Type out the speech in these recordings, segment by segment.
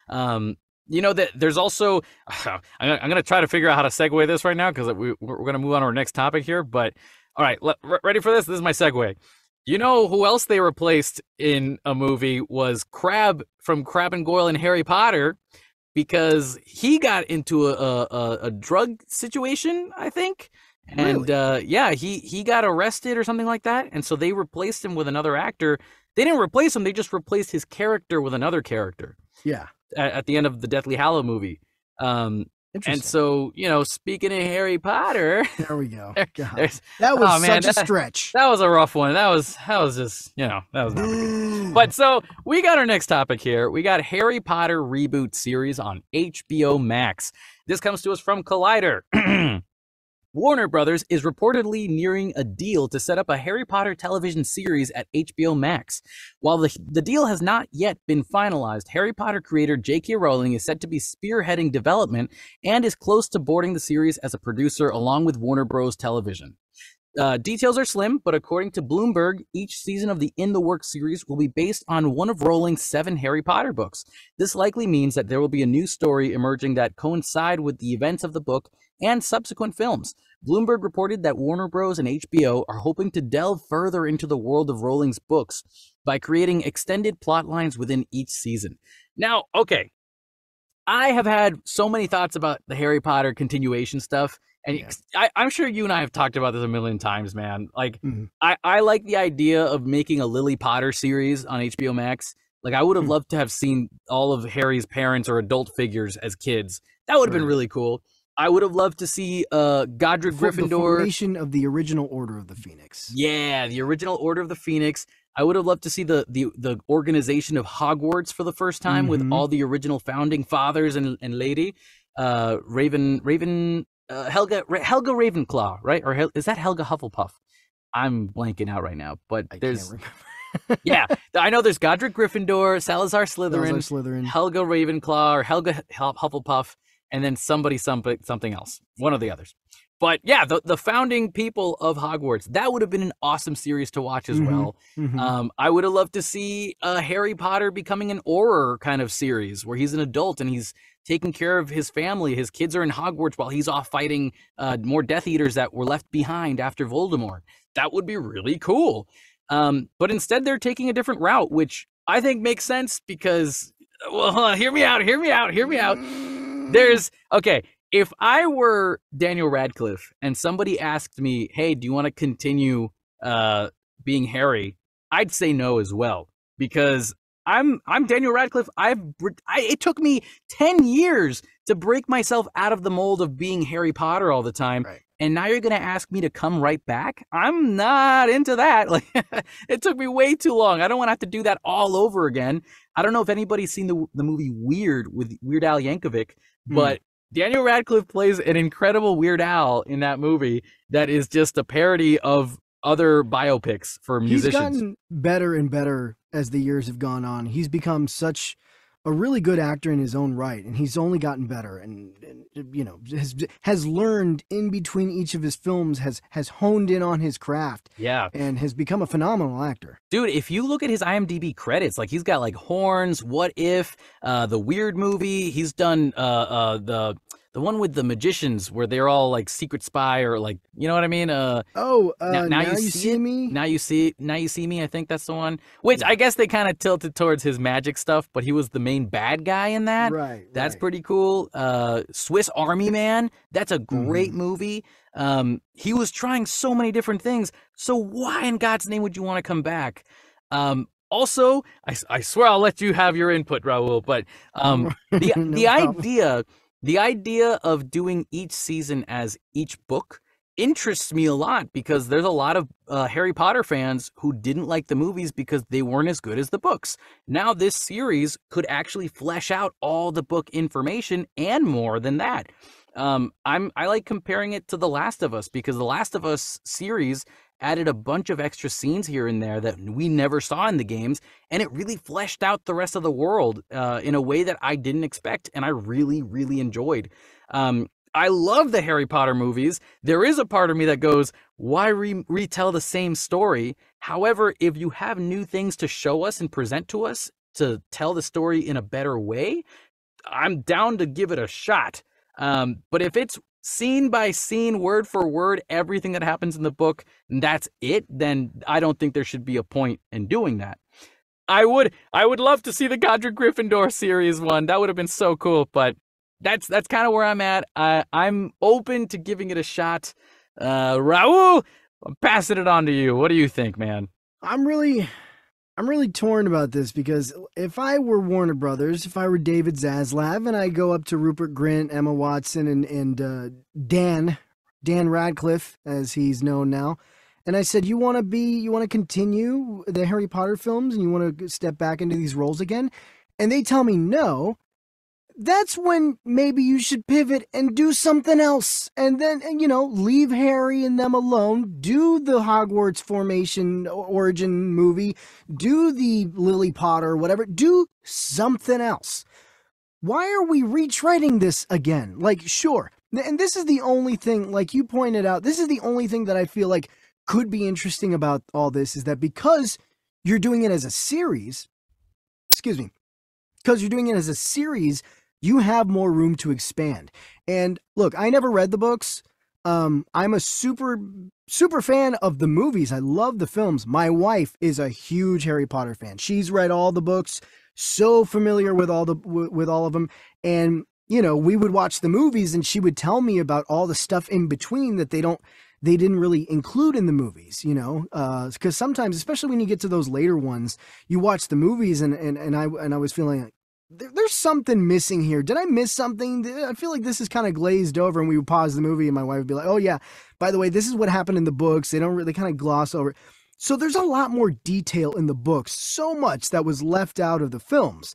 You know that there's also, I'm going to try to figure out how to segue this right now because we're going to move on to our next topic here. But all right, ready for this? This is my segue. You know who else they replaced in a movie was Crabbe from Crabbe and Goyle and Harry Potter because he got into a drug situation, I think. And Really? yeah, he got arrested or something like that. And so they replaced him with another actor. They didn't replace him, they just replaced his character with another character Yeah. at the end of the Deathly Hallow movie. Um, and Interesting. so, you know, speaking of Harry Potter, There we go. there, God, there's that was oh man, such a stretch. that was a rough one. That was just, you know, that was not good. But so we got our next topic here. We got Harry Potter reboot series on HBO Max. This comes to us from Collider. Warner Brothers is reportedly nearing a deal to set up a Harry Potter television series at HBO Max. While the deal has not yet been finalized, Harry Potter creator J.K. Rowling is said to be spearheading development and is close to boarding the series as a producer along with Warner Bros. Television. Details are slim, but according to Bloomberg, each season of the In the Works series will be based on one of Rowling's 7 Harry Potter books. This likely means that there will be a new story emerging that coincide with the events of the book and subsequent films. Bloomberg reported that Warner Bros. And HBO are hoping to delve further into the world of Rowling's books by creating extended plot lines within each season. Now, okay, I have had so many thoughts about the Harry Potter continuation stuff. And yeah. I'm sure you and I have talked about this a million times, man. Like, I like the idea of making a Lily Potter series on HBO Max. Like, I would have loved to have seen all of Harry's parents or adult figures as kids. That would have been really cool. I would have loved to see Godric Gryffindor. The formation of the original Order of the Phoenix. Yeah, the original Order of the Phoenix. I would have loved to see the organization of Hogwarts for the first time with all the original founding fathers and lady. Helga Ravenclaw, right? Or is that Helga Hufflepuff? I'm blanking out right now, but there's yeah, I know there's Godric Gryffindor, Salazar Slytherin, Helga Ravenclaw, or Helga Hufflepuff, and then something else, one of the others. But yeah, the founding people of Hogwarts, that would have been an awesome series to watch as well. I would have loved to see Harry Potter becoming an Auror kind of series where he's an adult and he's taking care of his family. His kids are in Hogwarts while he's off fighting more Death Eaters that were left behind after Voldemort. That would be really cool. But instead, they're taking a different route, which I think makes sense because, well, hear me out. Okay, if I were Daniel Radcliffe and somebody asked me, hey, do you want to continue being Harry? I'd say no as well, because I'm Daniel Radcliffe. It took me 10 years to break myself out of the mold of being Harry Potter all the time. Right. And now you're going to ask me to come right back? I'm not into that. Like, it took me way too long. I don't want to have to do that all over again. I don't know if anybody's seen the movie Weird with Weird Al Yankovic, but Daniel Radcliffe plays an incredible Weird Al in that movie that is just a parody of other biopics for musicians. He's gotten better and better as the years have gone on. He's become such a really good actor in his own right, and he's only gotten better and you know, has learned in between each of his films, has honed in on his craft. Yeah. And has become a phenomenal actor. Dude, if you look at his IMDb credits, like he's got like Horns, What If, the Weird movie, he's done the one with the magicians where they're all like secret spy or like, you know what I mean? Now you see me. Now you see me. I think that's the one. Which I guess they kind of tilted towards his magic stuff, but he was the main bad guy in that. Right. That's pretty cool. Swiss Army Man. That's a great movie. He was trying so many different things. So why in God's name would you want to come back? Also, I swear I'll let you have your input, Raul. But the idea of doing each season as each book interests me a lot because there's a lot of Harry Potter fans who didn't like the movies because they weren't as good as the books. Now this series could actually flesh out all the book information and more than that. I like comparing it to The Last of Us because The Last of Us series added a bunch of extra scenes here and there that we never saw in the games, and it really fleshed out the rest of the world in a way that I didn't expect, and I really, really enjoyed. I love the Harry Potter movies. There is a part of me that goes, why retell the same story? However, if you have new things to show us and present to us to tell the story in a better way, I'm down to give it a shot. But if it's scene by scene, word for word, everything that happens in the book, and that's it, then I don't think there should be a point in doing that. I would love to see the Godric Gryffindor series one. That would have been so cool, but that's kind of where I'm at. I'm open to giving it a shot. Raul, I'm passing it on to you. What do you think, man? I'm really torn about this because if I were Warner Brothers, if I were David Zaslav, and I go up to Rupert Grint, Emma Watson, and Dan Radcliffe, as he's known now, and I said, you want to continue the Harry Potter films, and you want to step back into these roles again, and they tell me no, that's when maybe you should pivot and do something else. And then, leave Harry and them alone. Do the Hogwarts formation origin movie. Do the Lily Potter, whatever. Do something else. Why are we retreading this again? Like, sure. And this is the only thing, like you pointed out, this is the only thing that I feel like could be interesting about all this is that because you're doing it as a series, you have more room to expand. And look, I never read the books. I'm a super fan of the movies. I love the films. My wife is a huge Harry Potter fan. She's read all the books, so familiar with all of them. And, we would watch the movies and she would tell me about all the stuff in between that they didn't really include in the movies, because sometimes, especially when you get to those later ones, you watch the movies and I was feeling like, there's something missing here. Did I miss something? I feel like this is kind of glazed over, and we would pause the movie and my wife would be like, oh yeah, by the way, this is what happened in the books. They kind of gloss over it. So there's a lot more detail in the books, so much that was left out of the films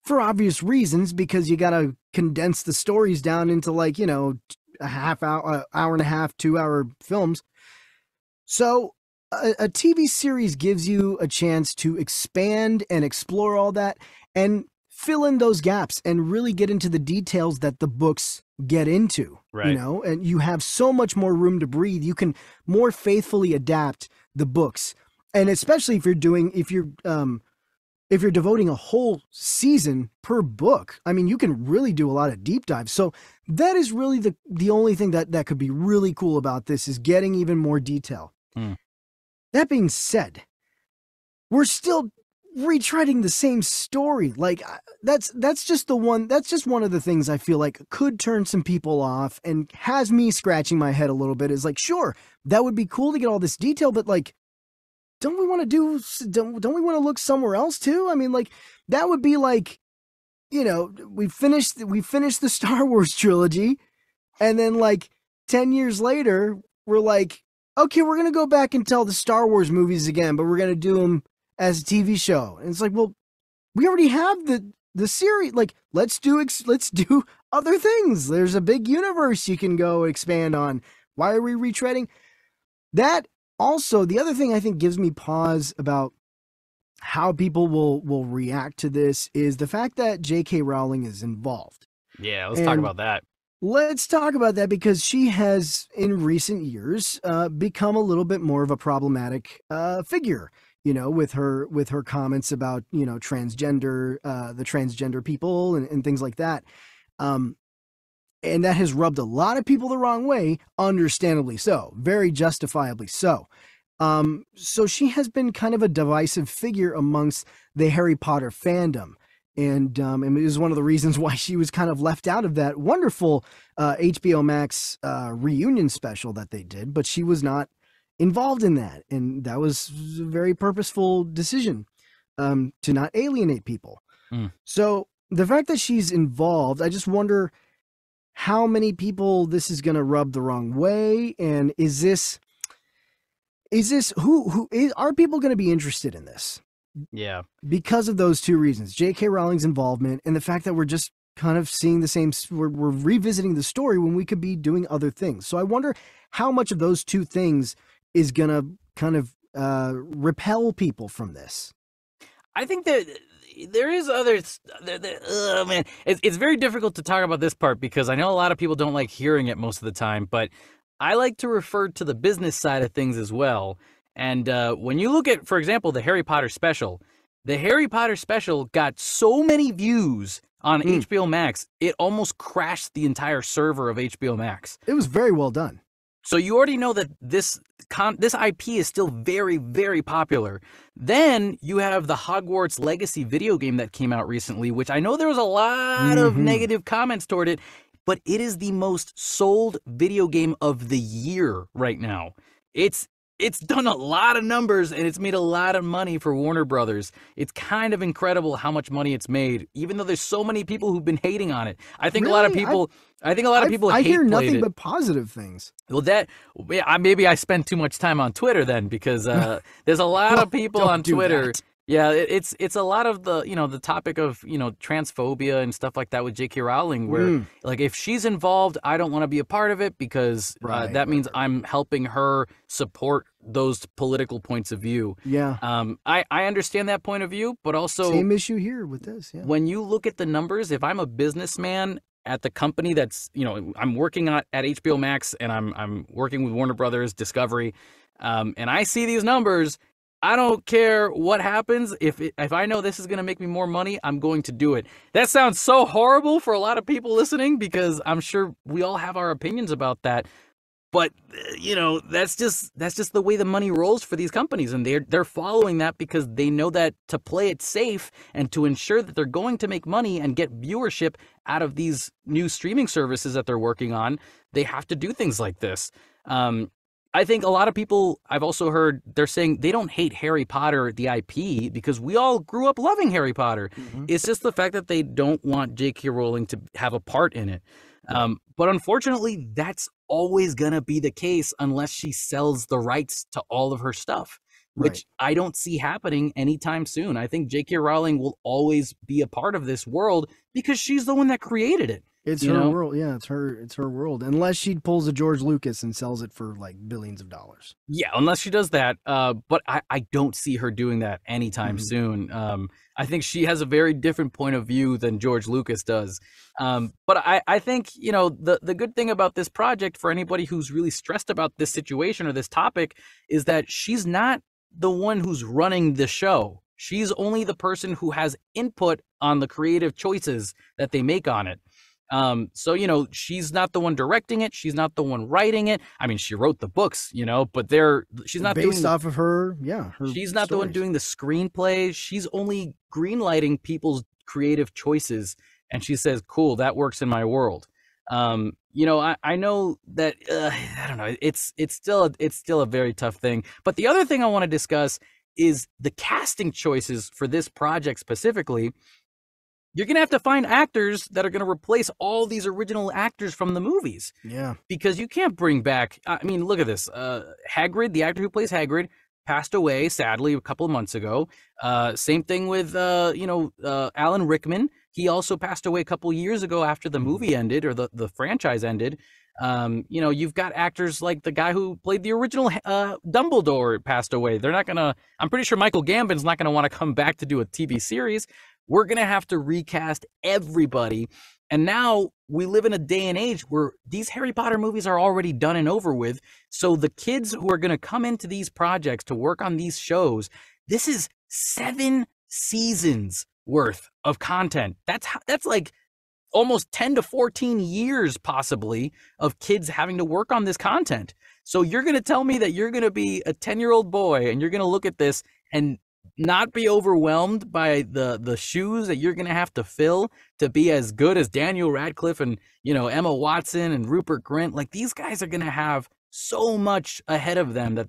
for obvious reasons, because you got to condense the stories down into a half hour, hour and a half, 2 hour films. So a TV series gives you a chance to expand and explore all that and fill in those gaps and really get into the details that the books get into, right. And you have so much more room to breathe. You can more faithfully adapt the books. And especially if you're devoting a whole season per book, I mean, you can really do a lot of deep dives. So that is really the only thing that could be really cool about this is getting even more detail. That being said, we're still retreading the same story. Like that's just one of the things I feel like could turn some people off and has me scratching my head a little bit. Is like, sure, that would be cool to get all this detail, but like, don't we want to look somewhere else too? I mean, like, that would be like, we finished the Star Wars trilogy, and then like 10 years later, we're like, okay, we're going to go back and tell the Star Wars movies again, but we're going to do them as a TV show. And it's like, well, we already have the series. Like, let's do other things. There's a big universe you can go expand on. Why are we retreading that? Also, the other thing I think gives me pause about how people will react to this is the fact that J.K. Rowling is involved. Yeah, let's talk about that. Let's talk about that, because she has, in recent years, become a little bit more of a problematic figure, with her comments about, transgender, the transgender people and things like that. And that has rubbed a lot of people the wrong way, understandably so, very justifiably so. So she has been kind of a divisive figure amongst the Harry Potter fandom. And it is one of the reasons why she was kind of left out of that wonderful HBO Max reunion special that they did. But she was not involved in that. And that was a very purposeful decision to not alienate people. So the fact that she's involved, I just wonder how many people this is going to rub the wrong way. And are people going to be interested in this? Yeah. Because of those two reasons, J.K. Rowling's involvement and the fact that we're just kind of seeing the same, we're revisiting the story when we could be doing other things. So I wonder how much of those two things is going to kind of repel people from this. I think that there is others. Oh man, it's very difficult to talk about this part because I know a lot of people don't like hearing it most of the time, but I like to refer to the business side of things as well. And when you look at, for example, the Harry Potter special got so many views on HBO Max, it almost crashed the entire server of HBO Max. It was very well done. So you already know that this IP is still very, very popular. Then you have the Hogwarts Legacy video game that came out recently, which I know there was a lot of negative comments toward it, but it is the most sold video game of the year right now. It's done a lot of numbers and it's made a lot of money for Warner Brothers. It's kind of incredible how much money it's made, even though there's so many people who've been hating on it. I think a lot of people. I hear nothing but positive things. Well, maybe I spend too much time on Twitter then, because there's a lot of people on Twitter. Yeah, it's a lot of the topic of transphobia and stuff like that with J.K. Rowling, where like if she's involved, I don't want to be a part of it because that means I'm helping her support those political points of view. Yeah. I understand that point of view, but also same issue here with this. Yeah. When you look at the numbers, if I'm a businessman at the company that's I'm working at HBO Max and I'm working with Warner Brothers Discovery, and I see these numbers. I don't care what happens. If I know this is going to make me more money, I'm going to do it. That sounds so horrible for a lot of people listening, because I'm sure we all have our opinions about that. But that's just the way the money rolls for these companies, and they're following that because they know that to play it safe and to ensure that they're going to make money and get viewership out of these new streaming services that they're working on, they have to do things like this. I think a lot of people, I've also heard, they're saying they don't hate Harry Potter, the IP, because we all grew up loving Harry Potter. It's just the fact that they don't want J.K. Rowling to have a part in it. But unfortunately, that's always going to be the case unless she sells the rights to all of her stuff, which I don't see happening anytime soon. I think J.K. Rowling will always be a part of this world because she's the one that created it. It's her world. Yeah, it's her world. Unless she pulls a George Lucas and sells it for like billions of dollars. Yeah, unless she does that. But I don't see her doing that anytime soon. I think she has a very different point of view than George Lucas does. But I think, the good thing about this project for anybody who's really stressed about this situation or this topic is that she's not the one who's running the show. She's only the person who has input on the creative choices that they make on it. So, she's not the one directing it. She's not the one writing it. I mean, she wrote the books, but she's not based off of her. Yeah. She's not the one doing the screenplays. She's only greenlighting people's creative choices. And she says, cool, that works in my world. I know that, I don't know, it's still a very tough thing. But the other thing I want to discuss is the casting choices for this project specifically. You're going to have to find actors that are going to replace all these original actors from the movies. Yeah. Because you can't bring back, I mean, look at this. Hagrid, the actor who plays Hagrid, passed away, sadly, a couple of months ago. Same thing with, Alan Rickman. He also passed away a couple of years ago after the movie ended, or the franchise ended. You've got actors like the guy who played the original Dumbledore passed away. I'm pretty sure Michael Gambon's not going to want to come back to do a TV series. We're going to have to recast everybody. And now we live in a day and age where these Harry Potter movies are already done and over with. So the kids who are going to come into these projects to work on these shows, this is 7 seasons worth of content. That's like almost 10 to 14 years possibly of kids having to work on this content. So you're going to tell me that you're going to be a 10-year-old boy and you're going to look at this and not be overwhelmed by the shoes that you're going to have to fill to be as good as Daniel Radcliffe and, Emma Watson and Rupert Grint. Like, these guys are going to have so much ahead of them that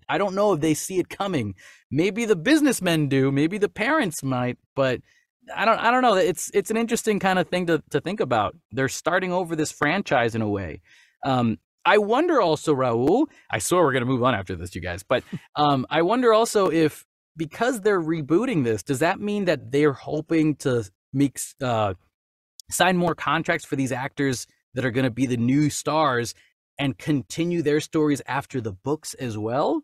I don't know if they see it coming. Maybe the businessmen do, maybe the parents might, but I don't know. It's an interesting kind of thing to think about. They're starting over this franchise in a way. I wonder also, Raul, I swear we're going to move on after this, you guys, but I wonder also if, because they're rebooting this, does that mean that they're hoping to sign more contracts for these actors that are going to be the new stars and continue their stories after the books as well?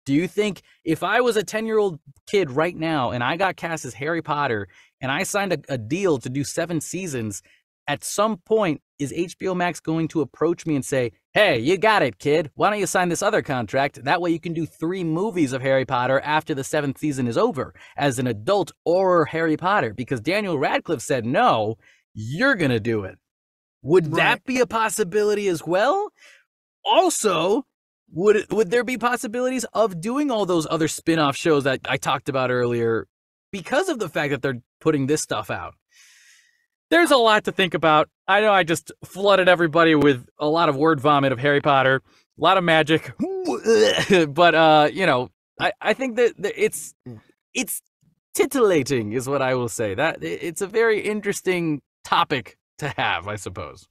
Do you think if I was a 10-year-old kid right now and I got cast as Harry Potter and I signed a deal to do 7 seasons, at some point is HBO Max going to approach me and say, hey, you got it, kid. Why don't you sign this other contract? That way you can do 3 movies of Harry Potter after the 7th season is over as an adult or Harry Potter, because Daniel Radcliffe said no, you're going to do it. Would Right. that be a possibility as well? Also, would there be possibilities of doing all those other spin-off shows that I talked about earlier because of the fact that they're putting this stuff out? There's a lot to think about. I know I just flooded everybody with a lot of word vomit of Harry Potter, a lot of magic, but you know, I think that it's titillating is what I will say. That it's a very interesting topic to have, I suppose.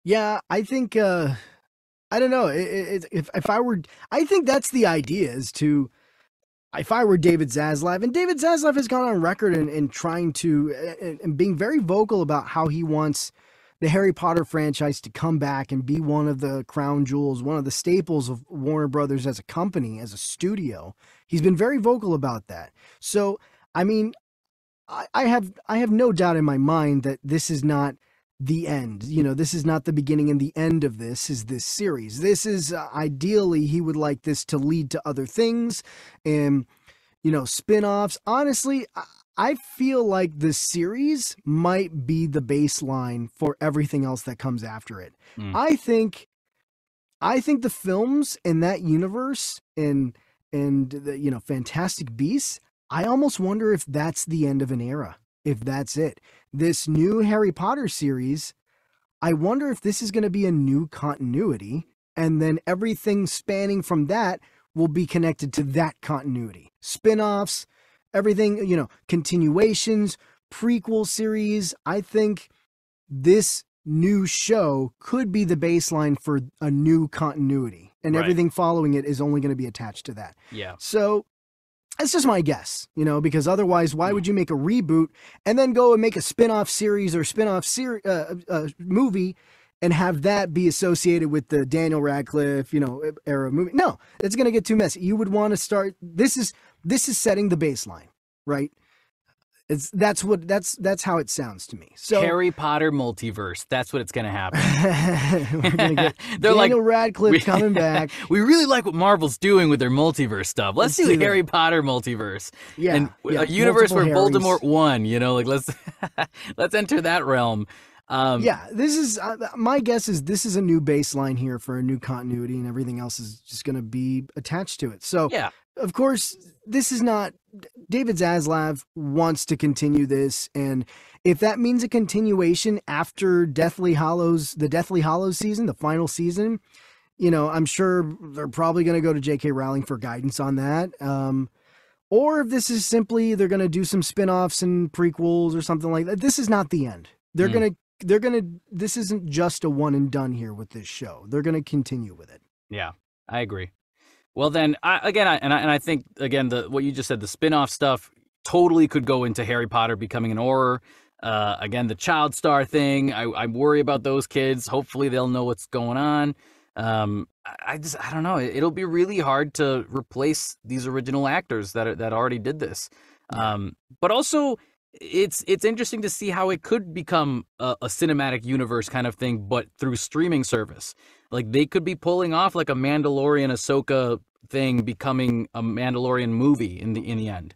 Yeah, I think I don't know. If I were, I think that's the idea is to, if I were David Zaslav, and David Zaslav has gone on record and trying to, and being very vocal about how he wants the Harry Potter franchise to come back and be one of the crown jewels, one of the staples of Warner Brothers as a company, as a studio. He's been very vocal about that. So, I mean, I have no doubt in my mind that this is not the end. You know, this is not the beginning and the end of this is this series. This is ideally he would like this to lead to other things and, you know, spin-offs. Honestly, I feel like this series might be the baseline for everything else that comes after it. Mm. I think the films in that universe and the, you know, Fantastic Beasts, I almost wonder if that's the end of an era, if that's it. This new Harry Potter series, I wonder if this is going to be a new continuity, and then everything spanning from that will be connected to that continuity. Spin-offs, everything, you know, continuations, prequel series. I think this new show could be the baseline for a new continuity, and Right. everything following it is only going to be attached to that. Yeah. So that's just my guess, you know, because otherwise, why would you make a reboot and then go and make a spin-off series or spin-off movie and have that be associated with the Daniel Radcliffe, you know, era movie? No, it's going to get too messy. You would want to start. This is setting the baseline, right? That's how it sounds to me. So Harry Potter multiverse. That's what it's going to happen. we're gonna get They're like, Daniel Radcliffe coming back. We really like what Marvel's doing with their multiverse stuff. Let's do do that. Harry Potter multiverse. Yeah, And yeah, a universe where multiple Harrys. Voldemort won, you know, like let's enter that realm. Yeah, this is my guess is this is a new baseline here for a new continuity, and everything else is just going to be attached to it. So, Yeah. of course, this is not. David Zaslav wants to continue this, and if that means a continuation after Deathly Hallows, the Deathly Hallows season, the final season, you know, I'm sure they're probably going to go to J.K. Rowling for guidance on that. Or if this is simply they're going to do some spin-offs and prequels or something like that. This is not the end. They're going to this isn't just a one and done here with this show. They're going to continue with it. Yeah, I agree. Well, then, I think, again, what you just said, the spin-off stuff totally could go into Harry Potter becoming an horror. Again, the child star thing, I worry about those kids. Hopefully they'll know what's going on. I don't know. It'll be really hard to replace these original actors that already did this. But also, it's interesting to see how it could become a cinematic universe kind of thing, but through streaming service. Like they could be pulling off like a Mandalorian Ahsoka thing becoming a Mandalorian movie in the end.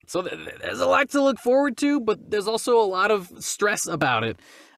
So there's a lot to look forward to, but there's also a lot of stress about it.